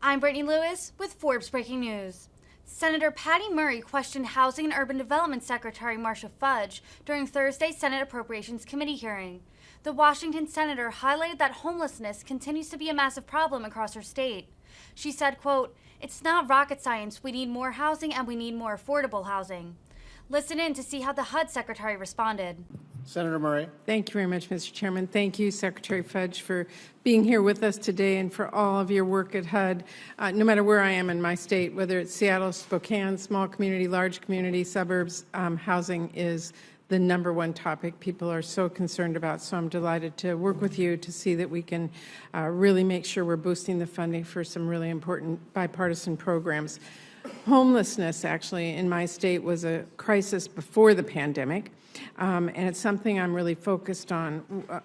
I'm Brittany Lewis with Forbes Breaking News. Senator Patty Murray questioned Housing and Urban Development Secretary Marcia Fudge during Thursday's Senate Appropriations Committee hearing. The Washington senator highlighted that homelessness continues to be a massive problem across her state. She said, quote, "It's not rocket science. We need more housing and we need more affordable housing." Listen in to see how the HUD secretary responded. Senator Murray. Thank you very much, Mr. Chairman. Thank you, Secretary Fudge, for being here with us today and for all of your work at HUD. No matter where I am in my state, whether it's Seattle, Spokane, small community, large community, suburbs, housing is the #1 topic people are so concerned about. So I'm delighted to work with you to see that we can really make sure we're boosting the funding for some really important bipartisan programs. Homelessness, actually, in my state was a crisis before the pandemic. And it's something I'm really focused on.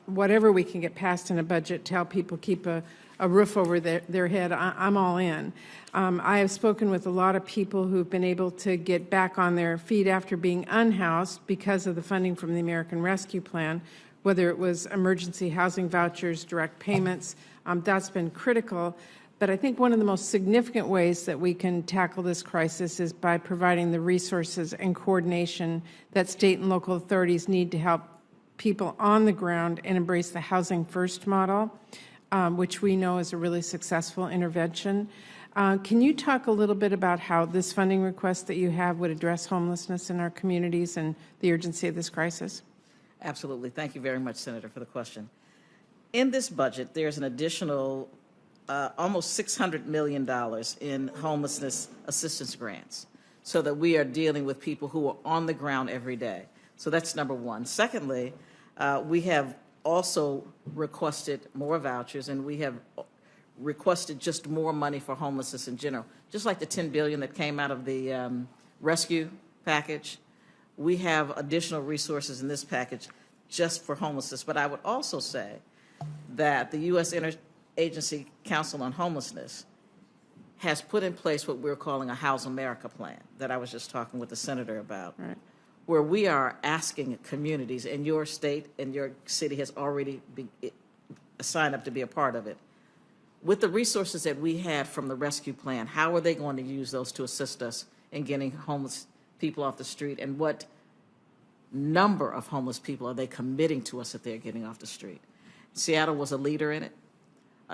Whatever we can get passed in a budget to help people keep a roof over their head, I'm all in. I have spoken with a lot of people who've been able to get back on their feet after being unhoused because of the funding from the American Rescue Plan, whether it was emergency housing vouchers, direct payments. That's been critical. But I think one of the most significant ways that we can tackle this crisis is by providing the resources and coordination that state and local authorities need to help people on the ground and embrace the housing first model, which we know is a really successful intervention. Can you talk a little bit about how this funding request that you have would address homelessness in our communities and the urgency of this crisis? Absolutely. Thank you very much, Senator, for the question. In this budget, there's an additional almost $600 million in homelessness assistance grants so that we are dealing with people who are on the ground every day. So that's #1. Secondly, we have also requested more vouchers, and we have requested just more money for homelessness in general. Just like the $10 billion that came out of the rescue package, we have additional resources in this package just for homelessness. But I would also say that the U.S. Interagency Council on Homelessness has put in place what we're calling a House America plan that I was just talking with the senator about, right, where we are asking communities, and your state and your city has already signed up to be a part of it, with the resources that we have from the rescue plan, how are they going to use those to assist us in getting homeless people off the street, and what number of homeless people are they committing to us that they're getting off the street? Seattle was a leader in it.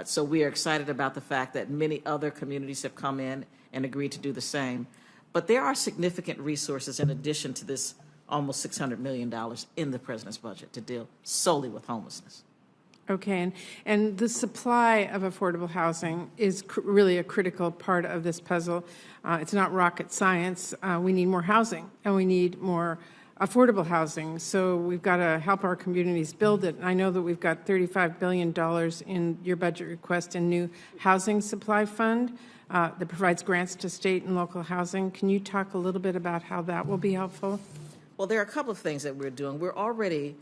So we are excited about the fact that many other communities have come in and agreed to do the same. But there are significant resources in addition to this almost $600 million in the president's budget to deal solely with homelessness. Okay, and the supply of affordable housing is really a critical part of this puzzle. It's not rocket science. We need more housing, and we need more affordable housing. So we've got to help our communities build it. I know that we've got $35 billion in your budget request in new housing supply fund that provides grants to state and local housing. Can you talk a little bit about how that will be helpful? Well, there are a couple of things that we're doing. We're already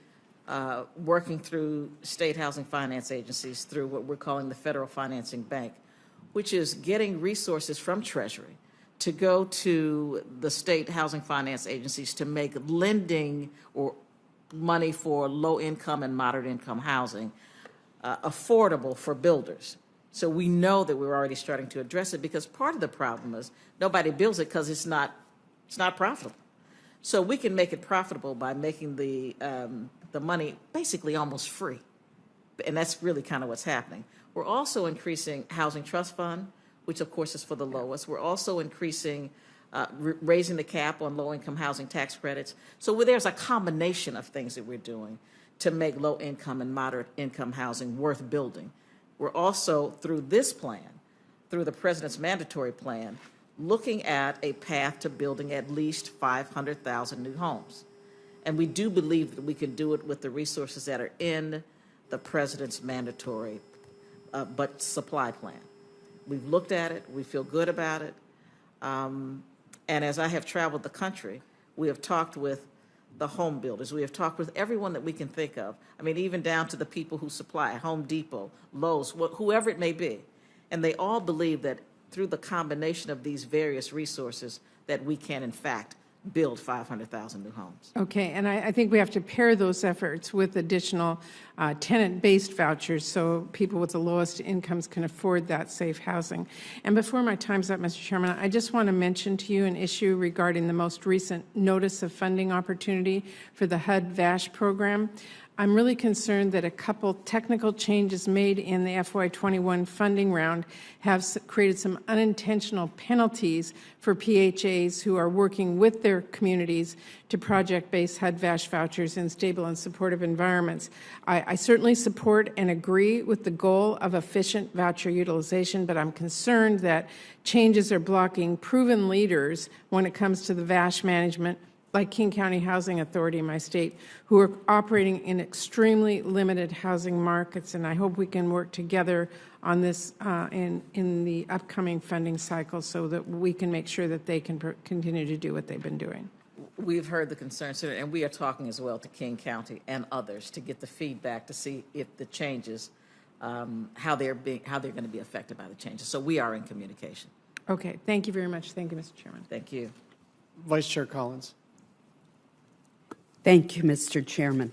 working through state housing finance agencies through what we're calling the Federal Financing Bank, which is getting resources from Treasury to go to the state housing finance agencies to make lending or money for low-income and moderate-income housing affordable for builders. So we know that we're already starting to address it, because part of the problem is nobody builds it because it's not profitable. So we can make it profitable by making the money basically almost free, and that's really kind of what's happening. We're also increasing Housing Trust Fund, which of course is for the lowest. We're also increasing, raising the cap on low-income housing tax credits. So there's a combination of things that we're doing to make low-income and moderate-income housing worth building. We're also, through this plan, through the President's mandatory plan, looking at a path to building at least 500,000 new homes. And we do believe that we can do it with the resources that are in the President's mandatory but supply plan. We've looked at it. We feel good about it. And as I have traveled the country, we have talked with the home builders. We have talked with everyone that we can think of. I mean, even down to the people who supply, Home Depot, Lowe's, whoever it may be. And they all believe that through the combination of these various resources that we can, in fact, build 500,000 new homes. Okay, and I think we have to pair those efforts with additional tenant-based vouchers so people with the lowest incomes can afford that safe housing. And before my time's up, Mr. Chairman, I just want to mention to you an issue regarding the most recent notice of funding opportunity for the HUD VASH program. I'm really concerned that a couple technical changes made in the FY21 funding round have created some unintentional penalties for PHAs who are working with their communities to project-based HUD VASH vouchers in stable and supportive environments. I certainly support and agree with the goal of efficient voucher utilization, but I'm concerned that changes are blocking proven leaders when it comes to the VASH management, like King County Housing Authority in my state, who are operating in extremely limited housing markets, and I hope we can work together on this in the upcoming funding cycle so that we can make sure that they can continue to do what they've been doing. We've heard the concerns, and we are talking as well to King County and others to get the feedback to see if the changes, how they're going to be affected by the changes. So we are in communication. Okay, thank you very much. Thank you, Mr. Chairman. Thank you. Vice Chair Collins. Thank you, Mr. Chairman.